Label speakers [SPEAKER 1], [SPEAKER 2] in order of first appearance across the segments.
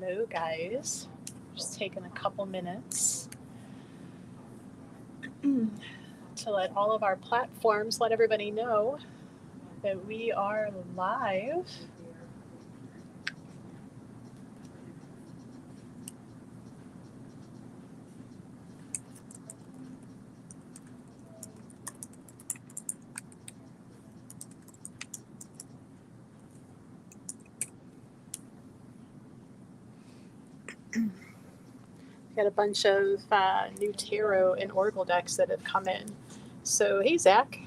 [SPEAKER 1] Hello, guys. Just taking a couple minutes to let all of our platforms let everybody know that we are live. Got a bunch of new tarot and oracle decks that have come in. So, hey, Zach.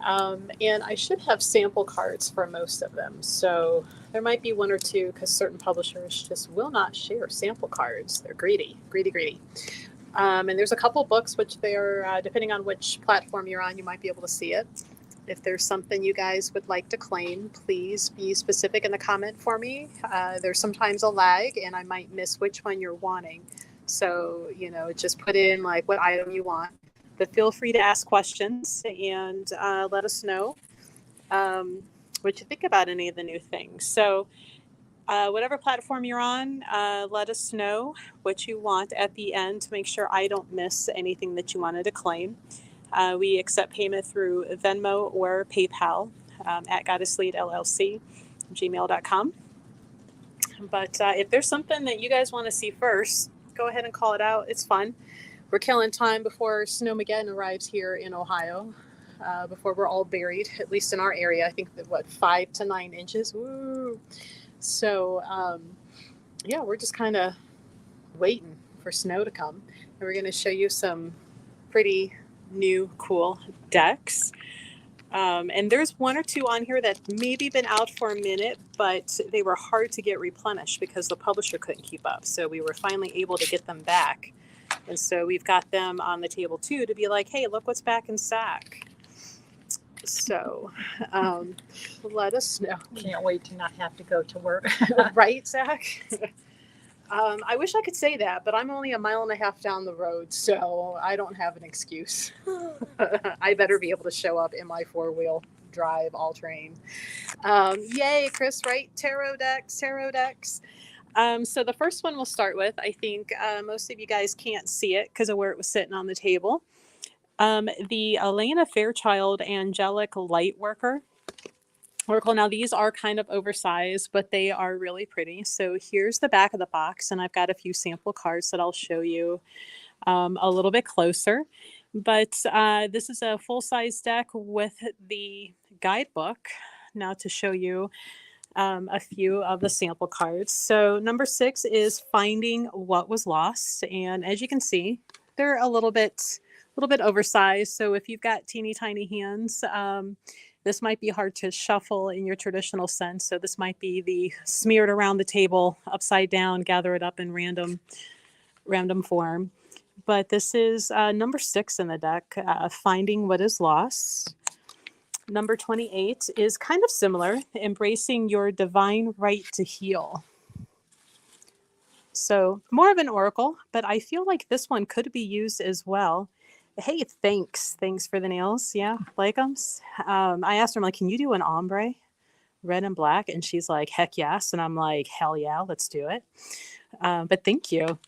[SPEAKER 1] And I should have sample cards for most of them. So, there might be one or two because certain publishers just will not share sample cards. They're greedy, greedy, greedy. And there's a couple books which they're, depending on which platform you're on, you might be able to see it. If there's something you guys would like to claim, please be specific in the comment for me. There's sometimes a lag, and I might miss which one you're wanting. So, just put in like what item you want. But feel free to ask questions and let us know what you think about any of the new things. So, whatever platform you're on, let us know what you want at the end to make sure I don't miss anything that you wanted to claim. We accept payment through Venmo or PayPal at goddesslead.llc@gmail.com. But if there's something that you guys want to see first, go ahead and call it out. It's fun. We're killing time before Snowmageddon arrives here in Ohio, before we're all buried, at least in our area. I think, 5 to 9 inches. Woo! So, we're just kind of waiting for snow to come. And we're going to show you some pretty new cool decks, and there's one or two on here that maybe been out for a minute, but they were hard to get replenished because the publisher couldn't keep up, so we were finally able to get them back, and so we've got them on the table too to be like, hey, look what's back in stock. So let us know.
[SPEAKER 2] Can't wait to not have to go to work.
[SPEAKER 1] Right, Zach? I wish I could say that, but I'm only a mile and a half down the road, so I don't have an excuse. I better be able to show up in my 4-wheel drive all-terrain. Yay, Chris, right? Tarot decks. So the first one we'll start with, I think most of you guys can't see it because of where it was sitting on the table. The Elena Fairchild Angelic Lightworker Oracle. Now, these are kind of oversized, but they are really pretty. So here's the back of the box, and I've got a few sample cards that I'll show you a little bit closer. But this is a full-size deck with the guidebook now to show you a few of the sample cards. So number 6 is Finding What Was Lost. And as you can see, they're a little bit oversized. So if you've got teeny tiny hands, this might be hard to shuffle in your traditional sense. So this might be the smeared around the table, upside down, gather it up in random form. But this is number 6 in the deck, Finding What Is Lost. Number 28 is kind of similar, Embracing Your Divine Right to Heal. So more of an oracle, but I feel like this one could be used as well. Hey, thanks for the nails. Yeah, like them. I asked her, I'm like, can you do an ombre, red and black? And she's like, heck yes. And I'm like, hell yeah, let's do it. But thank you.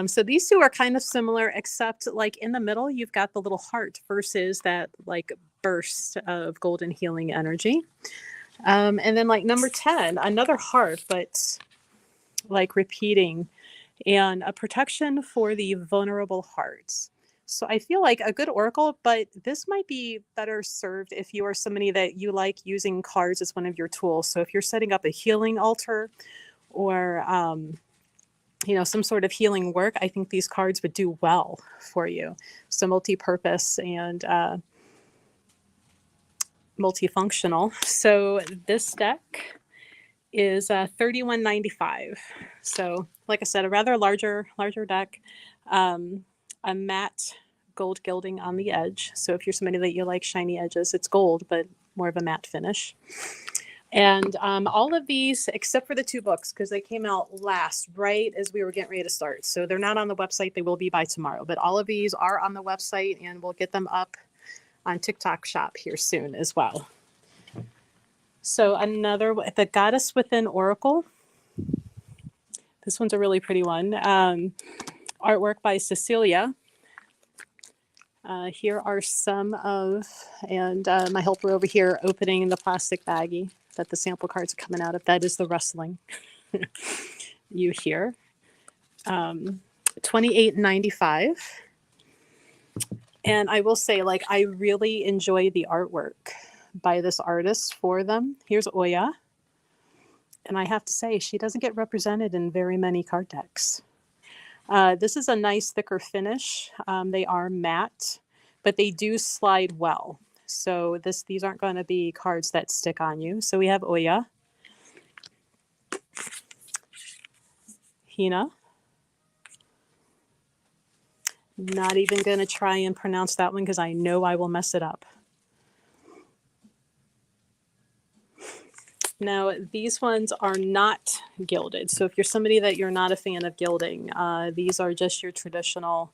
[SPEAKER 1] So these two are kind of similar, except like in the middle, you've got the little heart versus that like burst of golden healing energy. And then like number 10, another heart, but like repeating, and a protection for the vulnerable hearts. So I feel like a good oracle, but this might be better served if you are somebody that you like using cards as one of your tools. So if you're setting up a healing altar or, some sort of healing work, I think these cards would do well for you. So multi-purpose and multifunctional. So this deck is $31.95. So like I said, a rather larger deck. A matte gold gilding on the edge. So if you're somebody that you like shiny edges, it's gold, but more of a matte finish. And all of these, except for the 2 books, because they came out last, right as we were getting ready to start. So they're not on the website. They will be by tomorrow. But all of these are on the website, and we'll get them up on TikTok Shop here soon as well. So the Goddess Within Oracle. This one's a really pretty one. Artwork by Cecilia. Here are some of, and my helper over here opening the plastic baggie that the sample cards are coming out of. That is the rustling you hear. $28.95. And I will say, like, I really enjoy the artwork by this artist for them. Here's Oya. And I have to say, she doesn't get represented in very many card decks. This is a nice thicker finish. They are matte, but they do slide well. So these aren't going to be cards that stick on you. So we have Oya, Hina. Not even going to try and pronounce that one because I know I will mess it up. Now, these ones are not gilded. So if you're somebody that you're not a fan of gilding, these are just your traditional,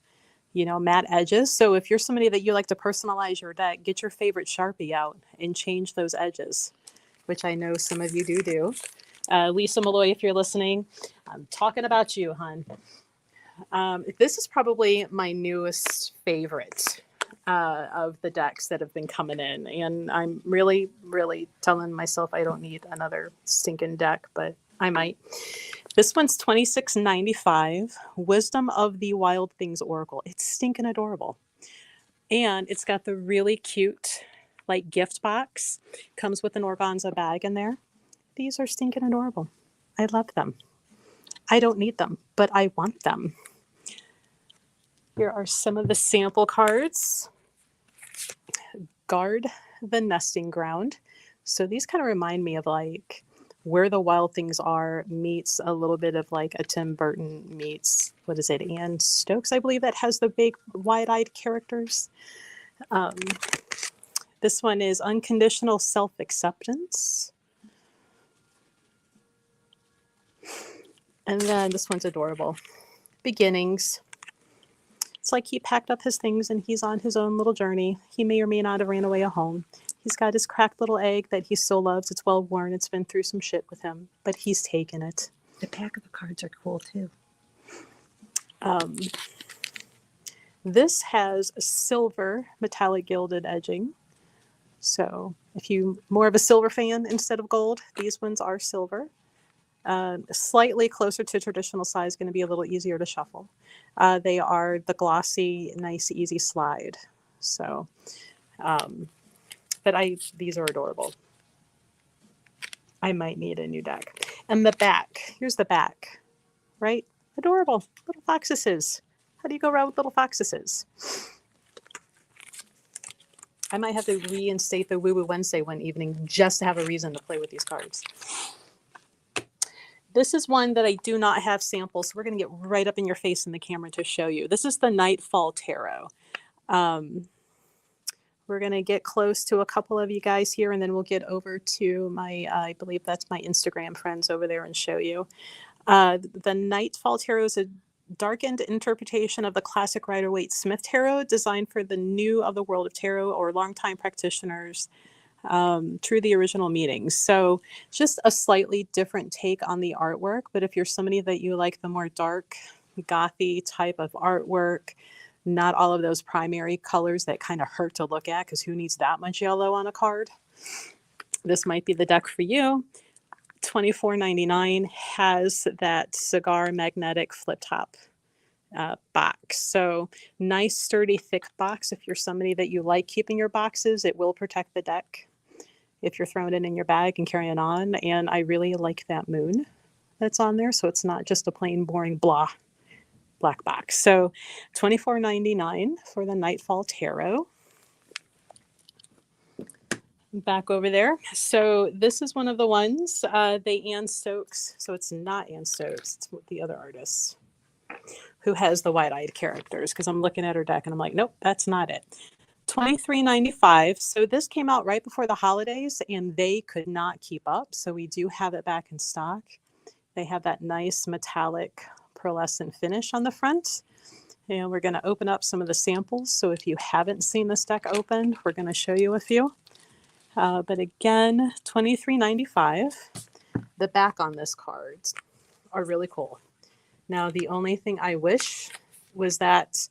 [SPEAKER 1] matte edges. So if you're somebody that you like to personalize your deck, get your favorite Sharpie out and change those edges, which I know some of you do. Lisa Malloy, if you're listening, I'm talking about you, hon. This is probably my newest favorite of the decks that have been coming in. And I'm really, really telling myself I don't need another stinking deck, but I might. This one's $26.95. Wisdom of the Wild Things Oracle. It's stinking adorable. And it's got the really cute, like, gift box. Comes with an organza bag in there. These are stinking adorable. I love them. I don't need them, but I want them. Here are some of the sample cards. Guard the Nesting Ground. So these kind of remind me of, like, Where the Wild Things Are meets a little bit of, like, a Tim Burton meets, what is it, Anne Stokes, I believe, that has the big wide-eyed characters. This one is Unconditional Self-Acceptance. And then this one's adorable. Beginnings. It's like he packed up his things and he's on his own little journey. He may or may not have ran away at home. He's got his cracked little egg that he still loves. It's well worn. It's been through some shit with him, but he's taken it.
[SPEAKER 2] The pack of the cards are cool too.
[SPEAKER 1] This has silver metallic gilded edging. So if you're more of a silver fan instead of gold, these ones are silver. Slightly closer to traditional size, going to be a little easier to shuffle. They are the glossy, nice, easy slide. So, but these are adorable. I might need a new deck. And the back, here's the back, right? Adorable, little foxes. How do you go around with little foxes? I might have to reinstate the Woo Woo Wednesday one evening just to have a reason to play with these cards. This is one that I do not have samples, so we're going to get right up in your face in the camera to show you. This is the Nightfall Tarot. We're going to get close to a couple of you guys here, and then we'll get over to my, I believe that's my Instagram friends over there, and show you. The Nightfall Tarot is a darkened interpretation of the classic Rider-Waite Smith Tarot, designed for the new of the world of tarot or longtime practitioners. Through the original meetings. So just a slightly different take on the artwork. But if you're somebody that you like the more dark, gothy type of artwork, not all of those primary colors that kind of hurt to look at, because who needs that much yellow on a card? This might be the deck for you. $24.99 has that cigar magnetic flip top box. So nice, sturdy, thick box. If you're somebody that you like keeping your boxes, it will protect the deck if you're throwing it in your bag and carrying on. And I really like that moon that's on there. So it's not just a plain boring black box. So $24.99 for the Nightfall Tarot. Back over there. So this is one of the ones, Anne Stokes. So it's not Anne Stokes, it's the other artist who has the wide-eyed characters, because I'm looking at her deck and I'm like, nope, that's not it. $23.95. So this came out right before the holidays and they could not keep up. So we do have it back in stock. They have that nice metallic pearlescent finish on the front. And we're going to open up some of the samples. So if you haven't seen this deck opened, we're going to show you a few. But again, $23.95. The back on this card are really cool. Now, the only thing I wish was that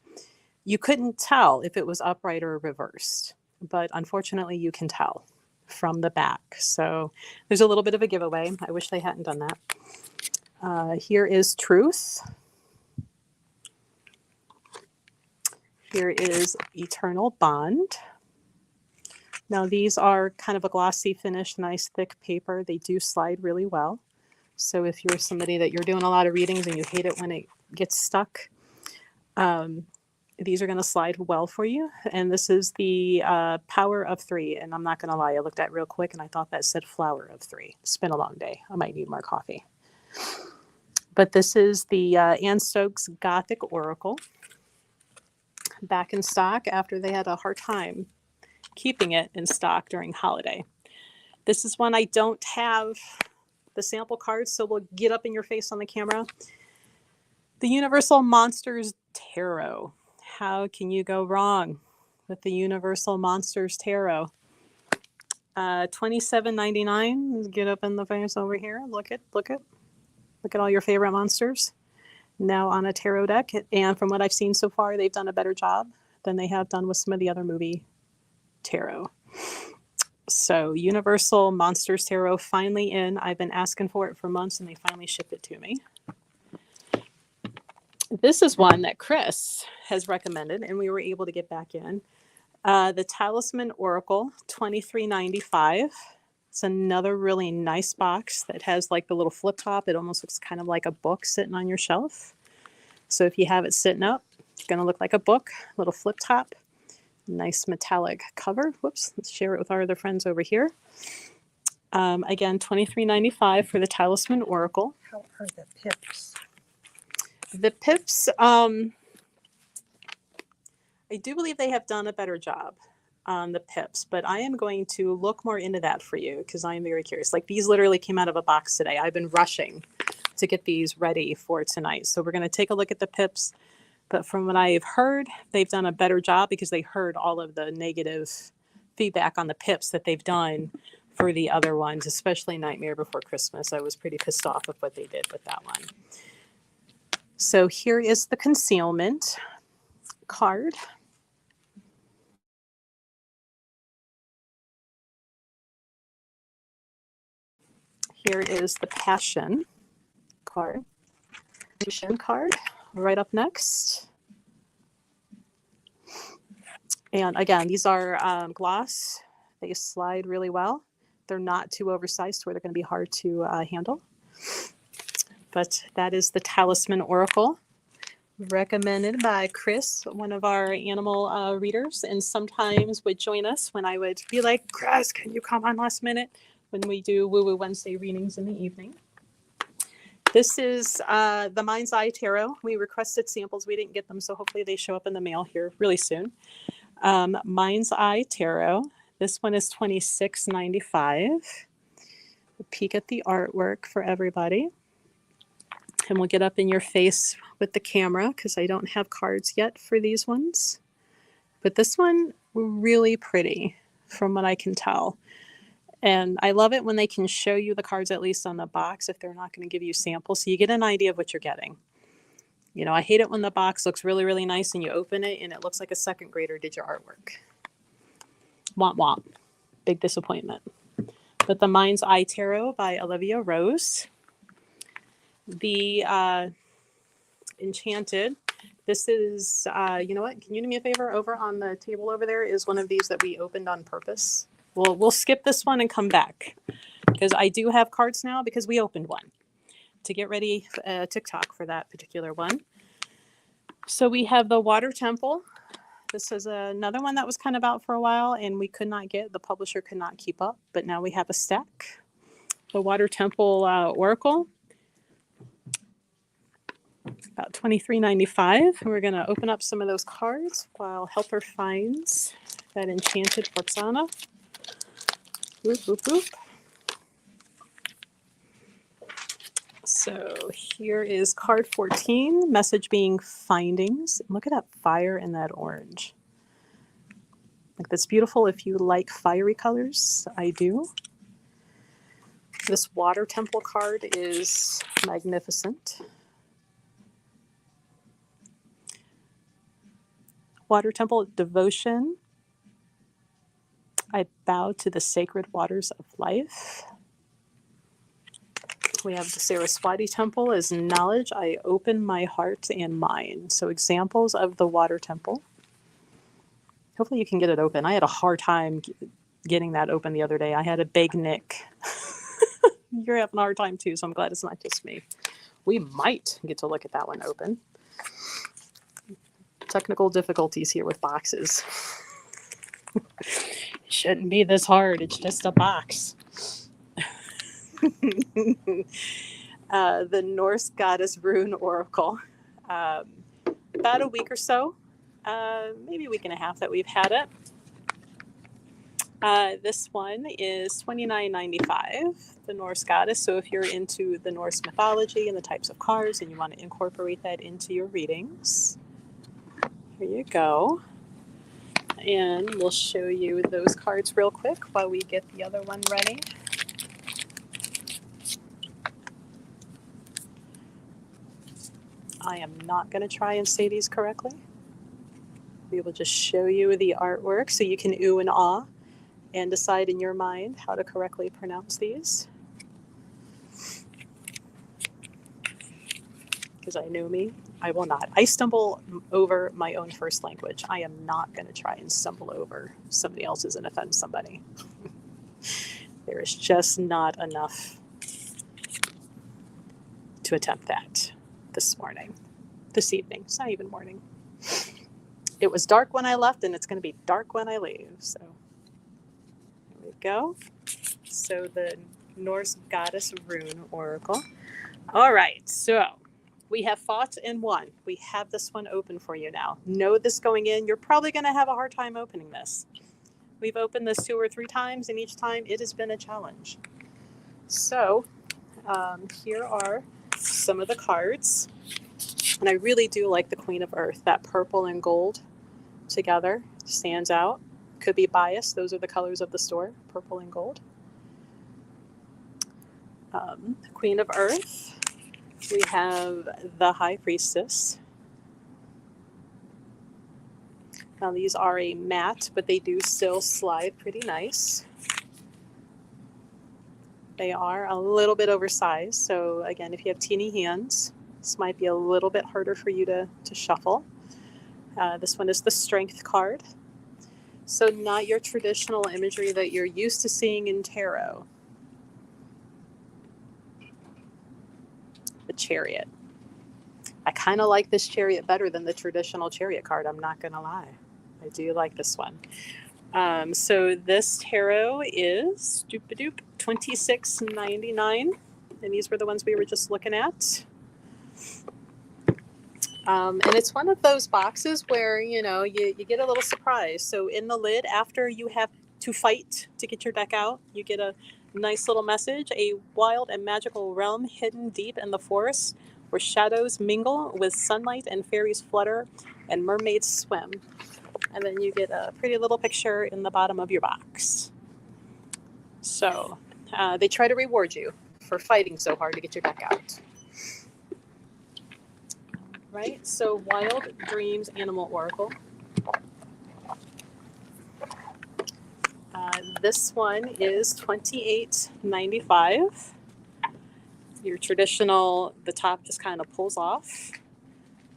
[SPEAKER 1] you couldn't tell if it was upright or reversed, but unfortunately you can tell from the back. So there's a little bit of a giveaway. I wish they hadn't done that. Here is Truth. Here is Eternal Bond. Now these are kind of a glossy finish, nice thick paper. They do slide really well. So if you're somebody that you're doing a lot of readings and you hate it when it gets stuck, these are going to slide well for you. And this is the Power of 3. And I'm not going to lie, I looked at it real quick and I thought that said Flower of 3. It's been a long day. I might need more coffee. But this is the Anne Stokes Gothic Oracle. Back in stock after they had a hard time keeping it in stock during holiday. This is one I don't have the sample cards, so we'll get up in your face on the camera. The Universal Monsters Tarot. How can you go wrong with the Universal Monsters Tarot? $27.99. Get up in the face over here. Look at all your favorite monsters now on a tarot deck. And from what I've seen so far, they've done a better job than they have done with some of the other movie tarot. So Universal Monsters Tarot finally in. I've been asking for it for months and they finally shipped it to me. This is one that Chris has recommended and we were able to get back in. The Talisman Oracle, $23.95. It's another really nice box that has like the little flip top. It almost looks kind of like a book sitting on your shelf. So if you have it sitting up, it's going to look like a book, little flip top. Nice metallic cover. Whoops, let's share it with our other friends over here. Again, $23.95 for the Talisman Oracle.
[SPEAKER 2] How are the pips?
[SPEAKER 1] The pips, I do believe they have done a better job on the pips, but I am going to look more into that for you because I am very curious. Like these literally came out of a box today. I've been rushing to get these ready for tonight. So we're going to take a look at the pips. But from what I've heard, they've done a better job because they heard all of the negative feedback on the pips that they've done for the other ones, especially Nightmare Before Christmas. I was pretty pissed off with what they did with that one. So here is the concealment card. Here is the Passion card. Passion card right up next. And again, these are gloss. They slide really well. They're not too oversized where they're going to be hard to handle. But that is the Talisman Oracle, recommended by Chris, one of our animal readers, and sometimes would join us when I would be like, Chris, can you come on last minute when we do Woo Woo Wednesday readings in the evening. This is the Mind's Eye Tarot. We requested samples. We didn't get them, so hopefully they show up in the mail here really soon. Mind's Eye Tarot. This one is $26.95. A peek at the artwork for everybody. And we'll get up in your face with the camera because I don't have cards yet for these ones. But this one, really pretty from what I can tell. And I love it when they can show you the cards at least on the box if they're not going to give you samples. So you get an idea of what you're getting. You know, I hate it when the box looks really, really nice and you open it and it looks like a second grader did your artwork. Womp womp. Big disappointment. But the Mind's Eye Tarot by Olivia Rose. The Enchanted. This is, you know what? Can you do me a favor? Over on the table over there is one of these that we opened on purpose. We'll skip this one and come back because I do have cards now because we opened one to get ready TikTok for that particular one. So we have the Water Temple. This is another one that was kind of out for a while and we could not get, the publisher could not keep up, but now we have a stack. The Water Temple Oracle. About $23.95. We're going to open up some of those cards while Helper finds that Enchanted Foxana. Boop, boop, boop. So here is card 14, message being findings. Look at that fire and that orange. Like that's beautiful if you like fiery colors. I do. This Water Temple card is magnificent. Water temple devotion. I bow to the sacred waters of life. We have the Saraswati temple as knowledge. I open my heart and mind. So examples of the water temple. Hopefully you can get it open. I had a hard time getting that open the other day. I had to beg Nick. You're having a hard time too, so I'm glad it's not just me. We might get to look at that one open. Technical difficulties here with boxes. It shouldn't be this hard. It's just a box. The Norse goddess rune oracle. About a week or so, maybe a week and a half that we've had it. This one is $29.95, the Norse goddess. So if you're into the Norse mythology and the types of cards and you want to incorporate that into your readings, here you go. And we'll show you those cards real quick while we get the other one ready. I am not going to try and say these correctly. We will just show you the artwork so you can ooh and ah and decide in your mind how to correctly pronounce these. Because I know me, I will not. I stumble over my own first language. I am not going to try and stumble over somebody else's and offend somebody. There is just not enough to attempt that this evening. It's not even morning. It was dark when I left and it's going to be dark when I leave. So there we go. So the Norse goddess rune oracle. All right, so we have fought and won. We have this one open for you now. Know this going in. You're probably going to have a hard time opening this. We've opened this 2 or 3 times, and each time it has been a challenge. So here are some of the cards. And I really do like the Queen of Earth. That purple and gold together stands out. Could be biased. Those are the colors of the store, purple and gold. Queen of Earth. We have the High Priestess. Now these are a matte, but they do still slide pretty nice. They are a little bit oversized. So again, if you have teeny hands, this might be a little bit harder for you to shuffle. This one is the Strength card. So not your traditional imagery that you're used to seeing in tarot. The Chariot. I kind of like this Chariot better than the traditional Chariot card, I'm not going to lie. I do like this one. So this tarot is $26.99, and these were the ones we were just looking at. And it's one of those boxes where, you get a little surprise. So in the lid, after you have to fight to get your deck out, you get a nice little message. A wild and magical realm hidden deep in the forest where shadows mingle with sunlight and fairies flutter and mermaids swim. And then you get a pretty little picture in the bottom of your box. So they try to reward you for fighting so hard to get your deck out. Right, so Wild Dreams Animal Oracle. This one is $28.95. Your traditional, the top just kind of pulls off.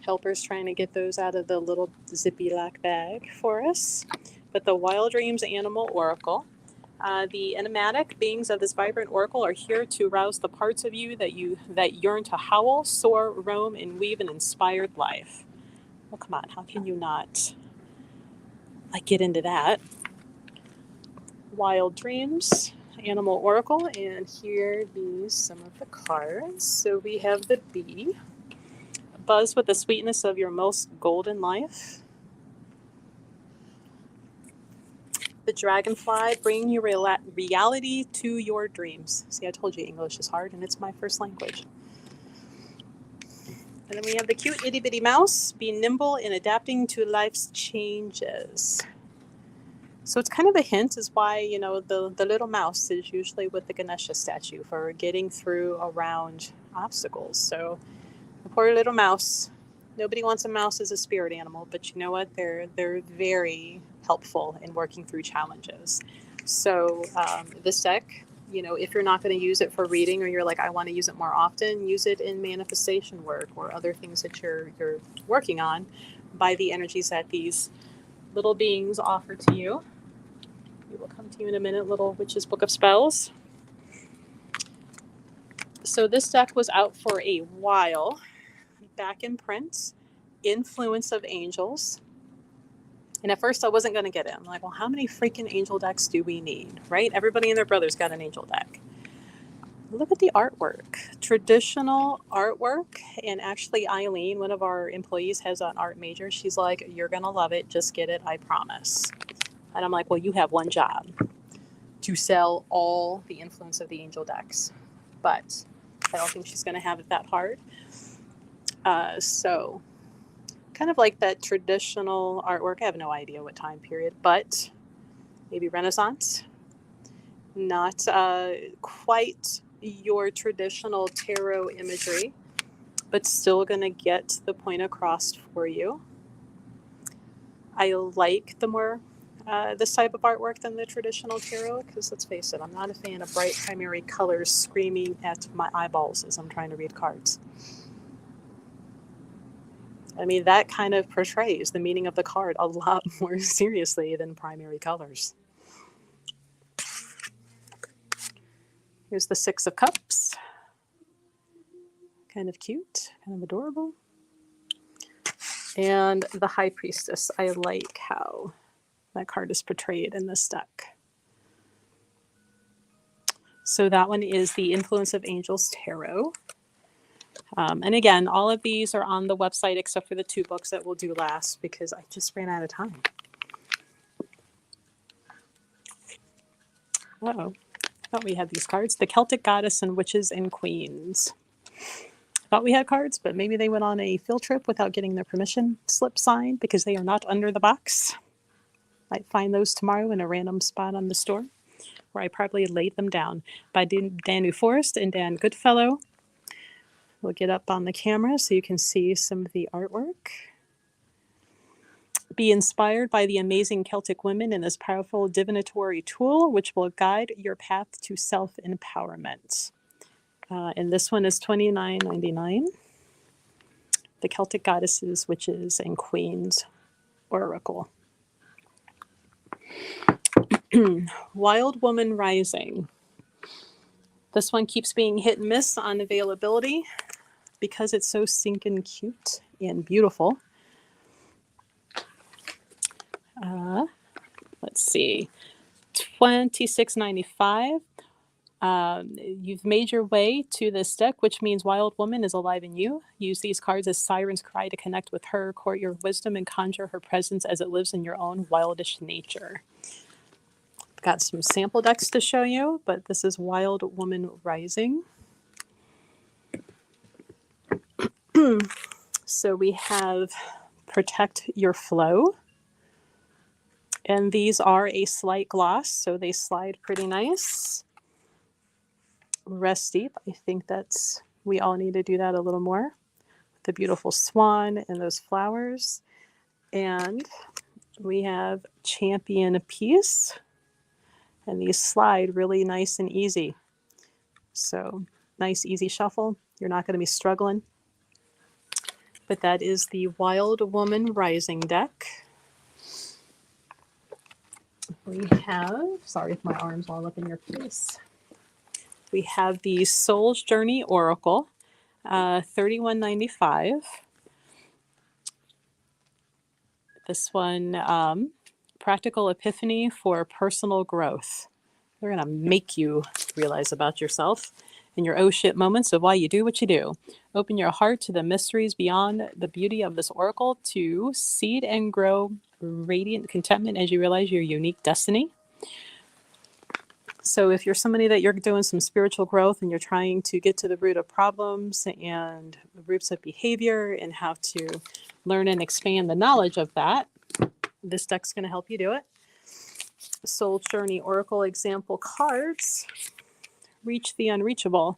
[SPEAKER 1] Helper's trying to get those out of the little zippy lock bag for us. But the Wild Dreams Animal Oracle. The enigmatic beings of this vibrant oracle are here to rouse the parts of you that yearn to howl, soar, roam, and weave an inspired life. Well, come on, how can you not get into that? Wild Dreams, Animal Oracle, and here be some of the cards. So we have the bee, buzz with the sweetness of your most golden life. The dragonfly, bring your reality to your dreams. See, I told you English is hard, and it's my first language. And then we have the cute itty bitty mouse, be nimble in adapting to life's changes. So it's kind of a hint as why, the little mouse is usually with the Ganesha statue for getting through around obstacles. So the poor little mouse Nobody wants a mouse as a spirit animal, but you know what? They're very helpful in working through challenges. So this deck, if you're not going to use it for reading, or you're like, I want to use it more often, use it in manifestation work or other things that you're working on by the energies that these little beings offer to you. We will come to you in a minute, Little Witch's Book of Spells. So this deck was out for a while, back in print, Influence of Angels. And at first I wasn't going to get it. I'm like, well, how many freaking angel decks do we need, right? Everybody and their brother's got an angel deck. Look at the artwork, traditional artwork. And actually Eileen, one of our employees, has an art major. She's like, you're going to love it. Just get it. I promise. And I'm like, well, you have one job, to sell all the Influence of the Angel decks. But I don't think she's going to have it that hard. So kind of like that traditional artwork. I have no idea what time period, but maybe Renaissance. Not quite your traditional tarot imagery, but still going to get the point across for you. I like the more this type of artwork than the traditional tarot, because let's face it, I'm not a fan of bright primary colors screaming at my eyeballs as I'm trying to read cards. I mean, that kind of portrays the meaning of the card a lot more seriously than primary colors. Here's the Six of Cups. Kind of cute, kind of adorable. And the High Priestess. I like how that card is portrayed in this deck. So that one is the Influence of Angels Tarot. And again, all of these are on the website except for the 2 books that we'll do last because I just ran out of time. Uh-oh. Thought we had these cards. The Celtic Goddess and Witches and Queens. Thought we had cards, but maybe they went on a field trip without getting their permission slip signed because they are not under the box. Might find those tomorrow in a random spot on the store where I probably laid them down by Dan New Forest and Dan Goodfellow. We'll get up on the camera so you can see some of the artwork. Be inspired by the amazing Celtic women in this powerful divinatory tool, which will guide your path to self-empowerment. And this one is $29.99. The Celtic Goddesses, Witches, and Queens Oracle. Wild Woman Rising. This one keeps being hit and miss on availability because it's so stinking cute and beautiful. Let's see, $26.95. You've made your way to this deck, which means Wild Woman is alive in you. Use these cards as Siren's cry to connect with her, court your wisdom, and conjure her presence as it lives in your own wildish nature. Got some sample decks to show you, but this is Wild Woman Rising. So we have Protect Your Flow. And these are a slight gloss, so they slide pretty nice. Rest Deep, I think we all need to do that a little more. The beautiful swan and those flowers. And we have Champion Peace. And these slide really nice and easy. So nice, easy shuffle. You're not going to be struggling. But that is the Wild Woman Rising deck. We have, sorry if my arm's all up in your face. We have the Soul's Journey Oracle, $31.95. This one, Practical Epiphany for Personal Growth. They're going to make you realize about yourself in your oh shit moments of why you do what you do. Open your heart to the mysteries beyond the beauty of this oracle to seed and grow radiant contentment as you realize your unique destiny. So if you're somebody that you're doing some spiritual growth and you're trying to get to the root of problems and the roots of behavior and how to learn and expand the knowledge of that, this deck's going to help you do it. Soul Journey Oracle example cards. Reach the unreachable.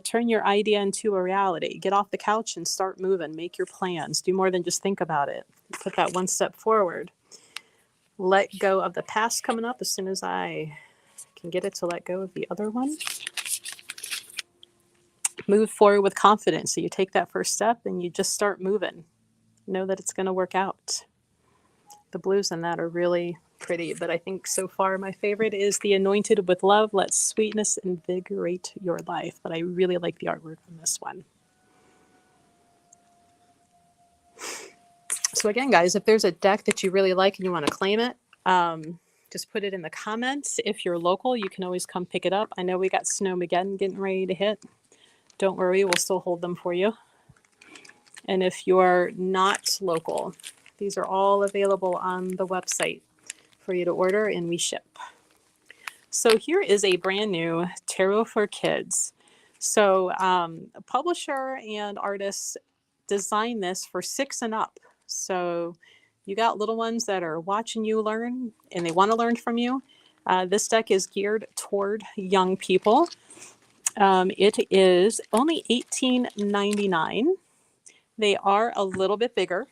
[SPEAKER 1] Turn your idea into a reality. Get off the couch and start moving. Make your plans. Do more than just think about it. Put that one step forward. Let go of the past coming up as soon as I can get it to let go of the other one. Move forward with confidence. So you take that first step and you just start moving. Know that it's going to work out. The blues in that are really pretty, but I think so far my favorite is the Anointed with Love. Let sweetness invigorate your life. But I really like the artwork on this one. So again, guys, if there's a deck that you really like and you want to claim it, just put it in the comments. If you're local, you can always come pick it up. I know we got Snowmageddon getting ready to hit. Don't worry, we'll still hold them for you. And if you're not local, these are all available on the website for you to order, and we ship. So here is a brand new Tarot for Kids. So a publisher and artists designed this for 6 and up. So you got little ones that are watching you learn and they want to learn from you. This deck is geared toward young people. It is only $18.99. They are a little bit bigger.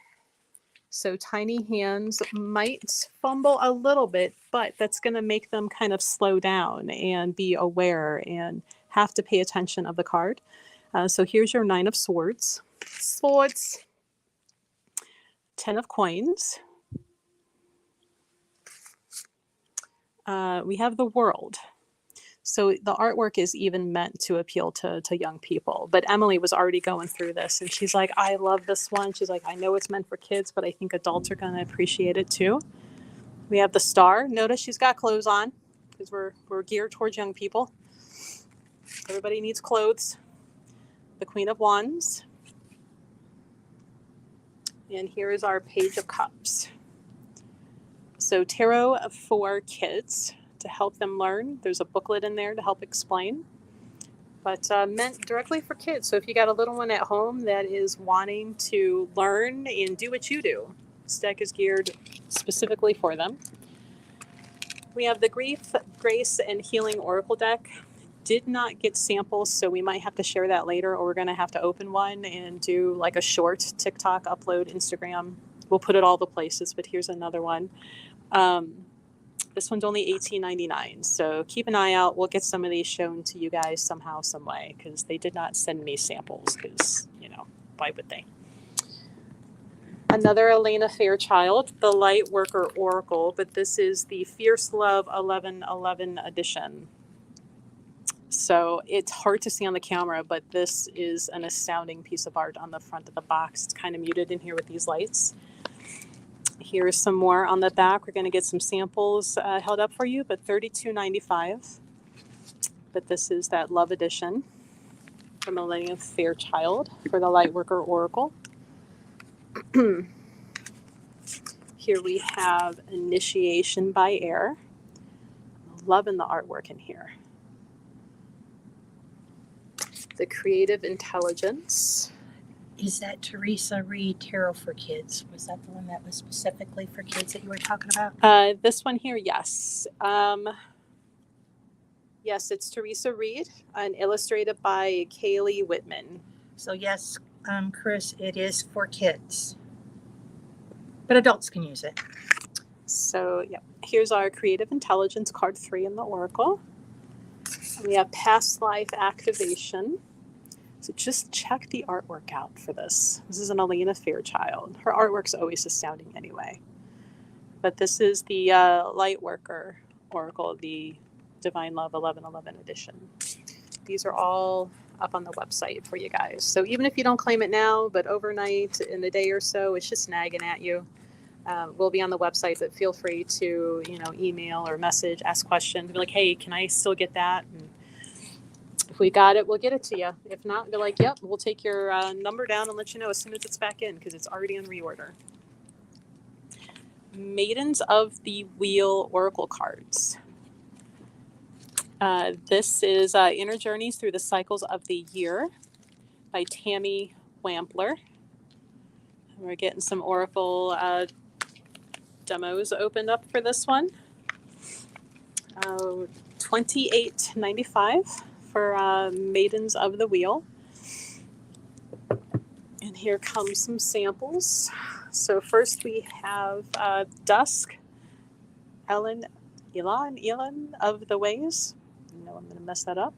[SPEAKER 1] So tiny hands might fumble a little bit, but that's going to make them kind of slow down and be aware and have to pay attention of the card. So here's your 9 of Swords. Swords. 10 of Coins. We have the World. So the artwork is even meant to appeal to young people. But Emily was already going through this, and she's like, I love this one. She's like, I know it's meant for kids, but I think adults are going to appreciate it too. We have the Star. Notice she's got clothes on because we're geared towards young people. Everybody needs clothes. The Queen of Wands. And here is our Page of Cups. So tarot for kids to help them learn. There's a booklet in there to help explain. But meant directly for kids. So if you got a little one at home that is wanting to learn and do what you do, this deck is geared specifically for them. We have the Grief, Grace, and Healing Oracle deck. Did not get samples, so we might have to share that later, or we're going to have to open one and do like a short TikTok upload, Instagram. We'll put it all the places, but here's another one. This one's only $18.99, so keep an eye out. We'll get some of these shown to you guys somehow, some way, because they did not send me samples, because, you know, why would they? Another Elena Fairchild, the Light Worker Oracle, but this is the Fierce Love 1111 edition. So it's hard to see on the camera, but this is an astounding piece of art on the front of the box. It's kind of muted in here with these lights. Here's some more on the back. We're going to get some samples held up for you, but $32.95. But this is that Love edition from Elena Fairchild for the Lightworker Oracle. Here we have Initiation by Air. Loving the artwork in here. The Creative Intelligence.
[SPEAKER 2] Is that Teresa Reed Tarot for Kids? Was that the one that was specifically for kids that you were talking about?
[SPEAKER 1] This one here, yes. Yes, it's Teresa Reed and illustrated by Kaylee Whitman.
[SPEAKER 2] So yes, Chris, it is for kids. But adults can use it.
[SPEAKER 1] So, yeah, here's our Creative Intelligence, card 3 in the Oracle. We have Past Life Activation. So just check the artwork out for this. This is an Elena Fairchild. Her artwork's always astounding anyway. But this is the Lightworker Oracle, the Divine Love 1111 edition. These are all up on the website for you guys. So even if you don't claim it now, but overnight in a day or so, it's just nagging at you. We'll be on the website, but feel free to, email or message, ask questions. Be like, hey, can I still get that? And if we got it, we'll get it to you. If not, be like, yep, we'll take your number down and let you know as soon as it's back in, because it's already on reorder. Maidens of the Wheel Oracle cards. This is Inner Journeys Through the Cycles of the Year by Tammy Wampler. We're getting some Oracle demos opened up for this one. $28.95 for Maidens of the Wheel. And here come some samples. So first we have Dusk, Elon of the Ways. I know I'm going to mess that up.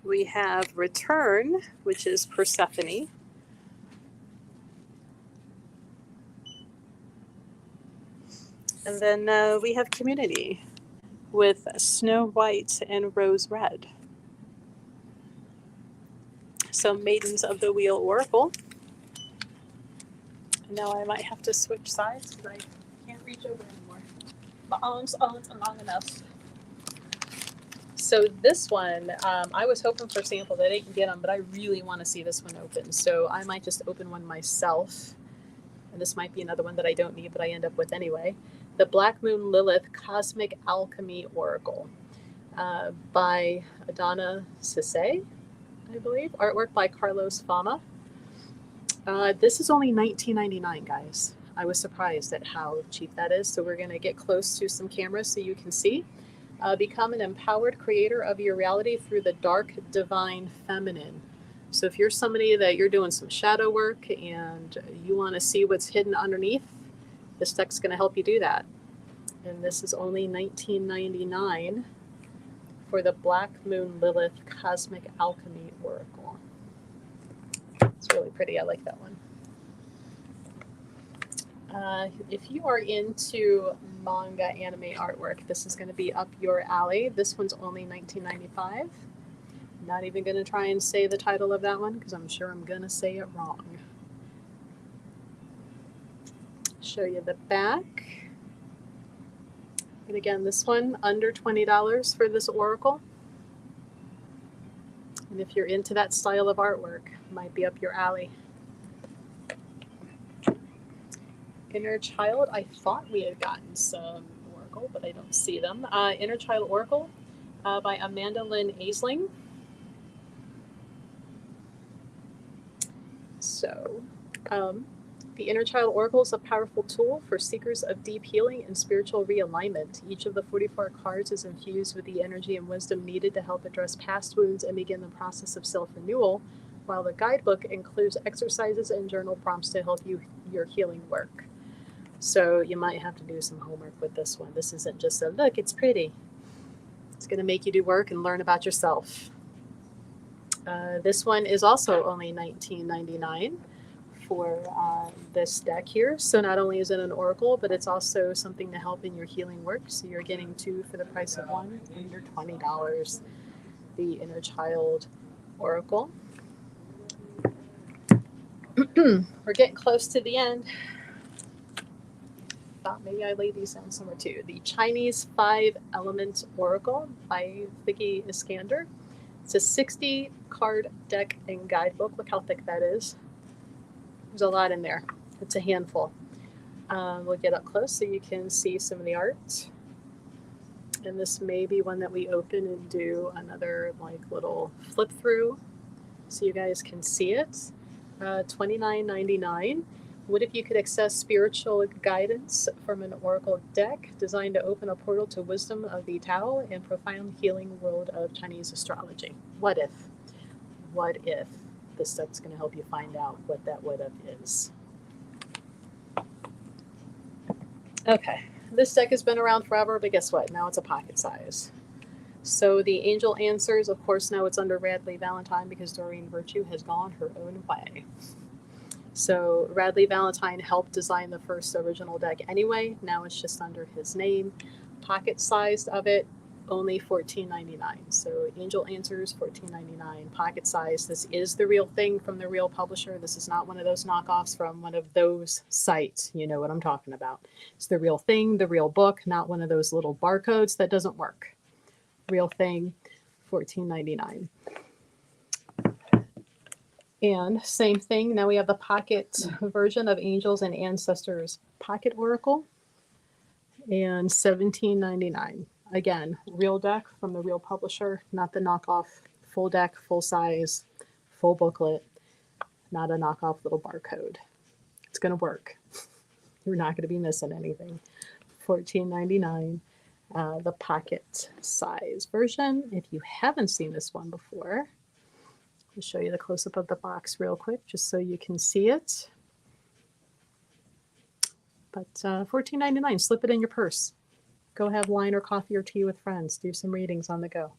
[SPEAKER 1] We have Return, which is Persephone. And then we have Community with Snow White and Rose Red. So Maidens of the Wheel Oracle. And now I might have to switch sides because I can't reach over anymore. My arms aren't long enough. So this one, I was hoping for samples. I didn't get them, but I really want to see this one open. So I might just open one myself. And this might be another one that I don't need, but I end up with anyway. The Black Moon Lilith Cosmic Alchemy Oracle by Adana Sisse, I believe. Artwork by Carlos Fama. This is only $19.99, guys. I was surprised at how cheap that is. So we're going to get close to some cameras so you can see. Become an empowered creator of your reality through the dark, divine, feminine. So if you're somebody that you're doing some shadow work and you want to see what's hidden underneath, this deck's going to help you do that. And this is only $19.99 for the Black Moon Lilith Cosmic Alchemy Oracle. It's really pretty. I like that one. If you are into manga anime artwork, this is going to be up your alley. This one's only $19.95. Not even going to try and say the title of that one because I'm sure I'm going to say it wrong. Show you the back. And again, this one under $20 for this oracle. And if you're into that style of artwork, it might be up your alley. Inner Child, I thought we had gotten some oracle, but I don't see them. Inner Child Oracle by Amanda Lynn Aisling. So, the Inner Child Oracle is a powerful tool for seekers of deep healing and spiritual realignment. Each of the 44 cards is infused with the energy and wisdom needed to help address past wounds and begin the process of self-renewal, while the guidebook includes exercises and journal prompts to help you your healing work. So you might have to do some homework with this one. This isn't just a look, it's pretty. It's going to make you do work and learn about yourself. This one is also only $19.99 for this deck here. So not only is it an oracle, but it's also something to help in your healing work. So you're getting two for the price of one, under $20. The Inner Child Oracle. We're getting close to the end. Thought maybe I laid these down somewhere too. The Chinese 5-Element Oracle by Vicky Iskander. It's a 60 card deck and guidebook. Look how thick that is. There's a lot in there. It's a handful. We'll get up close so you can see some of the art. And this may be one that we open and do another like little flip through so you guys can see it. $29.99. What if you could access spiritual guidance from an oracle deck designed to open a portal to wisdom of the Tao and profound healing world of Chinese astrology? What if? What if this deck's going to help you find out what that what if is? Okay, this deck has been around forever, but guess what? Now it's a pocket size. So the Angel Answers, of course, now it's under Radley Valentine because Doreen Virtue has gone her own way. So Radley Valentine helped design the first original deck anyway. Now it's just under his name. Pocket sized of it, only $14.99. So Angel Answers, $14.99. Pocket size. This is the real thing from the real publisher. This is not one of those knockoffs from one of those sites. You know what I'm talking about. It's the real thing, the real book, not one of those little barcodes that doesn't work. Real thing, $14.99. And same thing, now we have the pocket version of Angels and Ancestors Pocket Oracle, and $17.99. Again, real deck from the real publisher, not the knockoff. Full deck, full size, full booklet, not a knockoff little barcode. It's going to work. You're not going to be missing anything. $14.99. the pocket size version. If you haven't seen this one before, I'll show you the close-up of the box real quick just so you can see it. But $14.99, slip it in your purse. Go have wine or coffee or tea with friends. Do some readings on the go.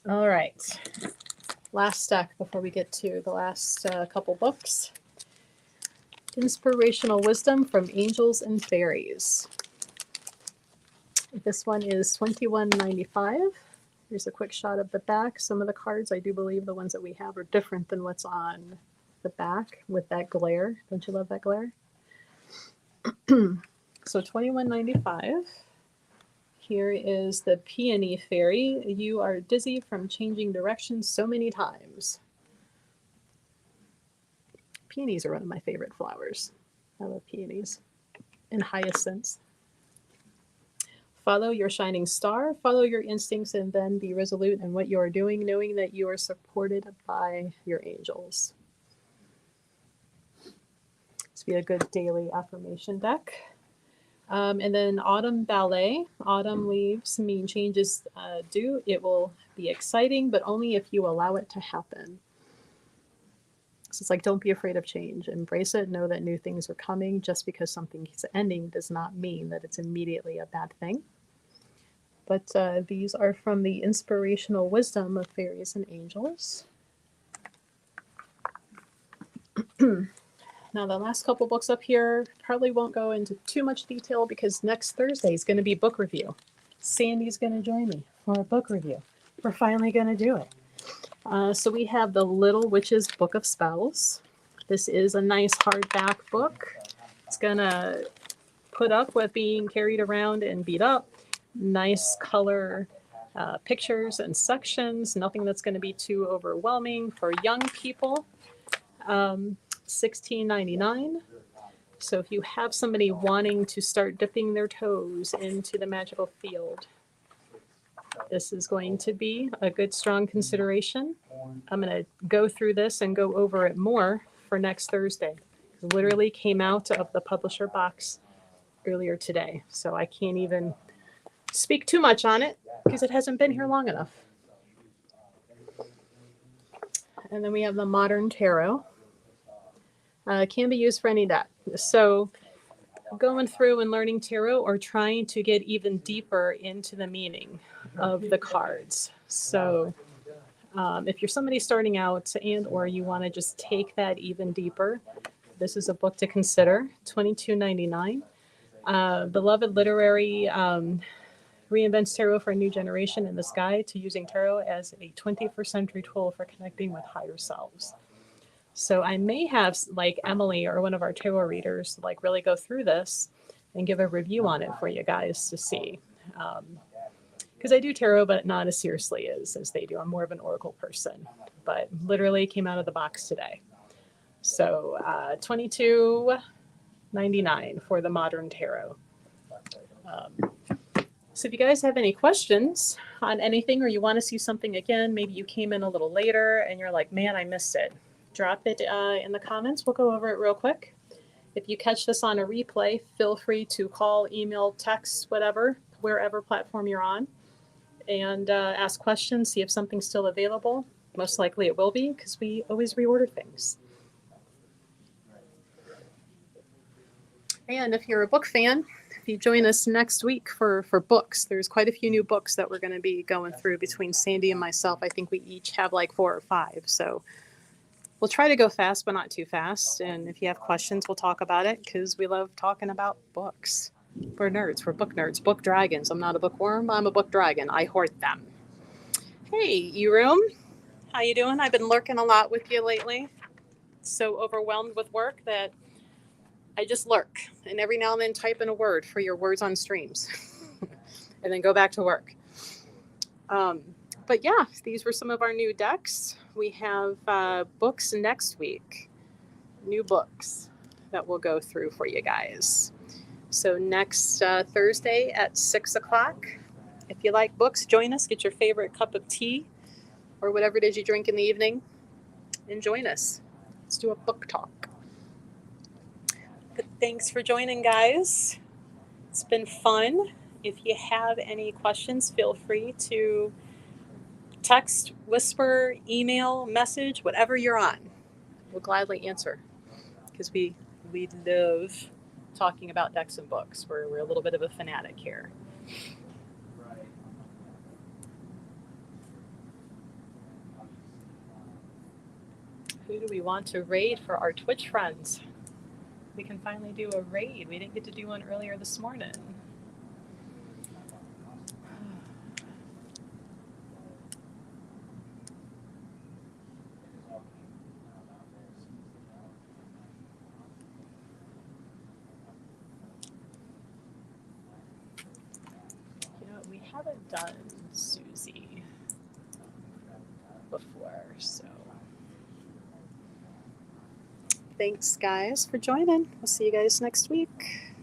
[SPEAKER 1] All right. Last stack before we get to the last couple books. Inspirational Wisdom from Angels and Fairies. This one is $21.95. Here's a quick shot of the back. Some of the cards, I do believe the ones that we have are different than what's on the back with that glare. Don't you love that glare? So $21.95. Here is the Peony Fairy. You are dizzy from changing directions so many times. Peonies are one of my favorite flowers. I love peonies and hyacinths. Follow your shining star, follow your instincts, and then be resolute in what you are doing, knowing that you are supported by your angels. This would be a good daily affirmation deck. And then Autumn Ballet. Autumn leaves mean changes do. It will be exciting, but only if you allow it to happen. So it's like, don't be afraid of change. Embrace it. Know that new things are coming. Just because something is ending does not mean that it's immediately a bad thing. But these are from the Inspirational Wisdom of Fairies and Angels. Now, the last couple books up here probably won't go into too much detail because next Thursday is going to be book review. Sandy's going to join me for a book review. We're finally going to do it. So we have The Little Witch's Book of Spells. This is a nice hardback book. It's going to put up with being carried around and beat up. Nice color pictures and sections. Nothing that's going to be too overwhelming for young people. $16.99. So if you have somebody wanting to start dipping their toes into the magical field, this is going to be a good, strong consideration. I'm going to go through this and go over it more for next Thursday. It literally came out of the publisher box earlier today, so I can't even speak too much on it because it hasn't been here long enough. And then we have the Modern Tarot. Can be used for any deck. So going through and learning tarot or trying to get even deeper into the meaning of the cards. So if you're somebody starting out and or you want to just take that even deeper, this is a book to consider. $22.99. Beloved Literary reinvents tarot for a new generation in this guide to using tarot as a 21st century tool for connecting with higher selves. So I may have like Emily or one of our tarot readers like really go through this and give a review on it for you guys to see. Because I do tarot, but not as seriously as they do. I'm more of an oracle person, but literally came out of the box today. So $22.99 for the Modern Tarot. So if you guys have any questions on anything or you want to see something again, maybe you came in a little later and you're like, man, I missed it. Drop it in the comments. We'll go over it real quick. If you catch this on a replay, feel free to call, email, text, whatever, wherever platform you're on, and ask questions, see if something's still available. Most likely it will be because we always reorder things. And if you're a book fan, if you join us next week for books, there's quite a few new books that we're going to be going through between Sandy and myself. I think we each have like 4 or 5. So we'll try to go fast, but not too fast. And if you have questions, we'll talk about it because we love talking about books. We're nerds. We're book nerds. Book dragons. I'm not a bookworm. I'm a book dragon. I hoard them. Hey, Eroom. How you doing? I've been lurking a lot with you lately. So overwhelmed with work that I just lurk. And every now and then type in a word for your words on streams. And then go back to work. But yeah, these were some of our new decks. We have books next week, new books that we'll go through for you guys. So next Thursday at 6 o'clock, if you like books, join us, get your favorite cup of tea or whatever it is you drink in the evening and join us. Let's do a book talk. But thanks for joining, guys. It's been fun. If you have any questions, feel free to text, whisper, email, message, whatever you're on. We'll gladly answer because we love talking about decks and books. We're a little bit of a fanatic here. Who do we want to raid for our Twitch friends? We can finally do a raid. We didn't get to do one earlier this morning. You know, we haven't done Susie before, so. Thanks, guys, for joining. We'll see you guys next week.